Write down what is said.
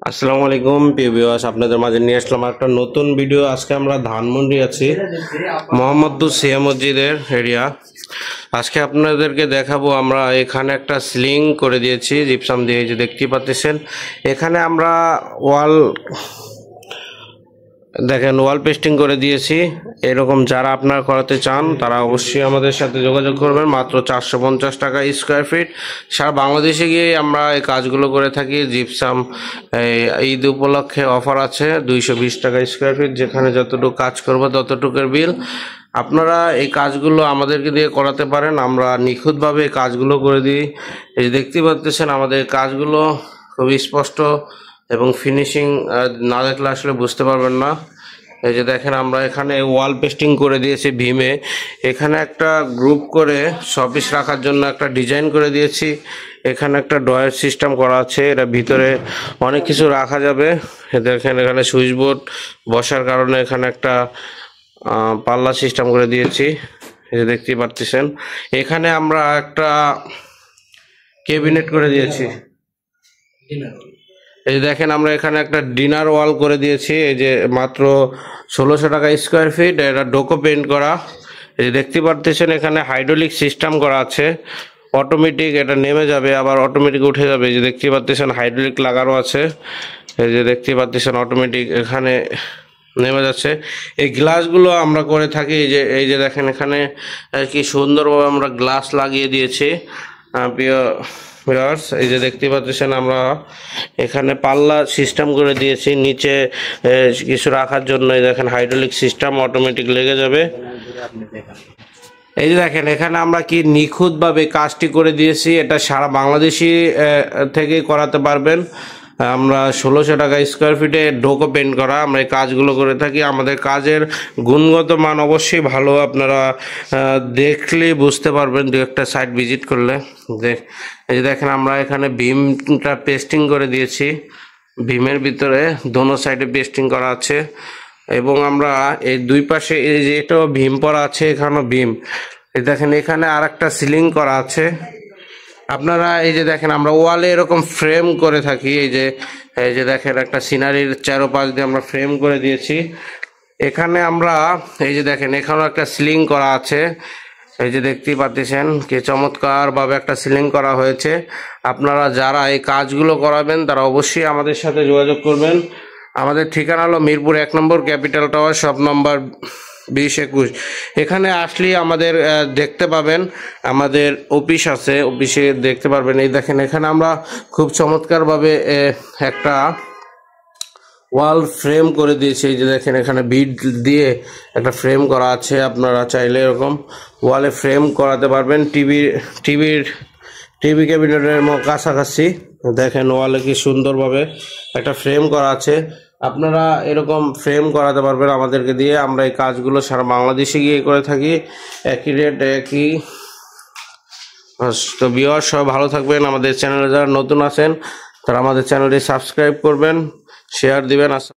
আসসালামু আলাইকুম প্রিয় ভিউয়ার্স, আপনাদের মাঝে নিয়ে আসলাম একটা নতুন ভিডিও। আজকে আমরা ধানমন্ডি আছি, মোহাম্মদপুর সিয়া মসজিদের এরিয়া। আজকে আপনাদেরকে দেখাবো আমরা এখানে একটা সিলিং করে দিয়েছি জিপসাম দিয়ে, যে দেখতে পাচ্ছেন। এখানে আমরা ওয়াল পেস্টিং করে দিয়েছি। এরকম যারা আপনারা করাতে চান তারা অবশ্যই আমাদের সাথে যোগাযোগ করবেন। মাত্র 450 টাকা স্কোয়ার ফিট। সারা বাংলাদেশে গিয়ে আমরা এই কাজগুলো করে থাকি। জিপসাম ঈদ উপলক্ষে অফার আছে 220 টাকা স্কোয়ার ফিট। যেখানে যতটুকু কাজ করবো ততটুকুর বিল। আপনারা এই কাজগুলো আমাদেরকে দিয়ে করাতে পারেন, আমরা নিখুঁতভাবে এই কাজগুলো করে দিই। এই দেখতে পাচ্ছেন আমাদের কাজগুলো খুবই স্পষ্ট এবং ফিনিশিং না দেখলে আসলে বুঝতে পারবেন না। এই যে দেখেন আমরা এখানে ওয়াল পেস্টিং করে দিয়েছি ভীমে। এখানে একটা গ্রুপ করে শোপিস রাখার জন্য একটা ডিজাইন করে দিয়েছি। এখানে একটা ড্রয়ার সিস্টেম করা আছে, এটা ভিতরে অনেক কিছু রাখা যাবে। দেখেন এখানে সুইচ বোর্ড বসার কারণে এখানে একটা পাল্লা সিস্টেম করে দিয়েছি, এই যে দেখতে পাচ্ছেন। এখানে আমরা একটা ক্যাবিনেট করে দিয়েছি। এই যে দেখেন আমরা এখানে একটা ডিনার ওয়াল করে দিয়েছি। এই যে মাত্র 1600 টাকা স্কোয়ার ফিট। এটা ডোকো পেন্ট করা। এই যে দেখতে পাচ্ছেন এখানে হাইড্রোলিক সিস্টেম করা আছে, অটোমেটিক এটা নেমে যাবে আবার অটোমেটিক উঠে যাবে। এই যে দেখতে পাচ্ছেন হাইড্রোলিক লাগানো আছে। এই যে দেখতে পাচ্ছেন অটোমেটিক এখানে নেমে যাচ্ছে। এই গ্লাসগুলো আমরা করে থাকি। এই যে দেখেন এখানে কি সুন্দরভাবে আমরা গ্লাস লাগিয়ে দিয়েছি। প্রিয় ভিউয়ার্স, এই যে দেখতে পাচ্ছেন আমরা এখানে পাল্লা সিস্টেম করে দিয়েছি, নিচে কিছু রাখার জন্য। এই দেখেন হাইড্রোলিক সিস্টেম অটোমেটিক লেগে যাবে। এই যে দেখেন এখানে আমরা কি নিখুঁতভাবে কাজটি করে দিয়েছি। এটা সারা বাংলাদেশি থেকেই করাতে পারবেন। আমরা 1600 টাকা স্কোয়ার ফিটে ডোকো পেন্ট করা আমরা এই কাজগুলো করে থাকি। আমাদের কাজের গুণগত মান অবশ্যই ভালো, আপনারা দেখলেই বুঝতে পারবেন দু একটা সাইট ভিজিট করলে। এই যে দেখেন আমরা এখানে ভীমটা পেস্টিং করে দিয়েছি। ভীমের ভিতরে দোনো সাইডে পেস্টিং করা আছে এবং আমরা এই দুই পাশে এই যে এটাও ভীম পরা আছে, এখানেও ভীম। এই দেখেন এখানে আর একটা সিলিং করা আছে। আপনারা এই যে দেখেন আমরা ওয়ালে এরকম ফ্রেম করে থাকি। এই যে দেখেন একটা সিনারির চারোপাশ দিয়ে আমরা ফ্রেম করে দিয়েছি। এখানে আমরা এই যে দেখেন এখানেও একটা সিলিং করা আছে। এই যে দেখতেই পাচ্ছেন কি চমৎকারভাবে একটা সিলিং করা হয়েছে। আপনারা যারা এই কাজগুলো করাবেন তারা অবশ্যই আমাদের সাথে যোগাযোগ করবেন। আমাদের ঠিকানা হলো মিরপুর 1 নম্বর ক্যাপিটাল টাওয়ার, শপ নম্বর 2021। এখানে আসলেই আমাদের দেখতে পাবেন, আমাদের অফিস আছে, অফিসে দেখতে পারবেন। এই দেখেন এখানে আমরা খুব চমৎকারভাবে একটা ওয়াল ফ্রেম করে দিয়েছি। এই যে দেখেন এখানে বিড দিয়ে একটা ফ্রেম করা আছে। আপনারা চাইলে এরকম ওয়ালে ফ্রেম করাতে পারবেন। টিভি ক্যাবিনেটের কাছাকাছি দেখেন ওয়ালে কি সুন্দরভাবে একটা ফ্রেম করা আছে। আপনারা এরকম ফ্রেম করাতে পারবেন আমাদেরকে দিয়ে। আমরা এই কাজগুলো সারা বাংলাদেশে গিয়ে করে থাকি, একই রেট একই। তো ভিউয়ার্স সব ভালো থাকবেন। আমাদের চ্যানেলে যারা নতুন আছেন তারা আমাদের চ্যানেলটি সাবস্ক্রাইব করবেন, শেয়ার দিবেন।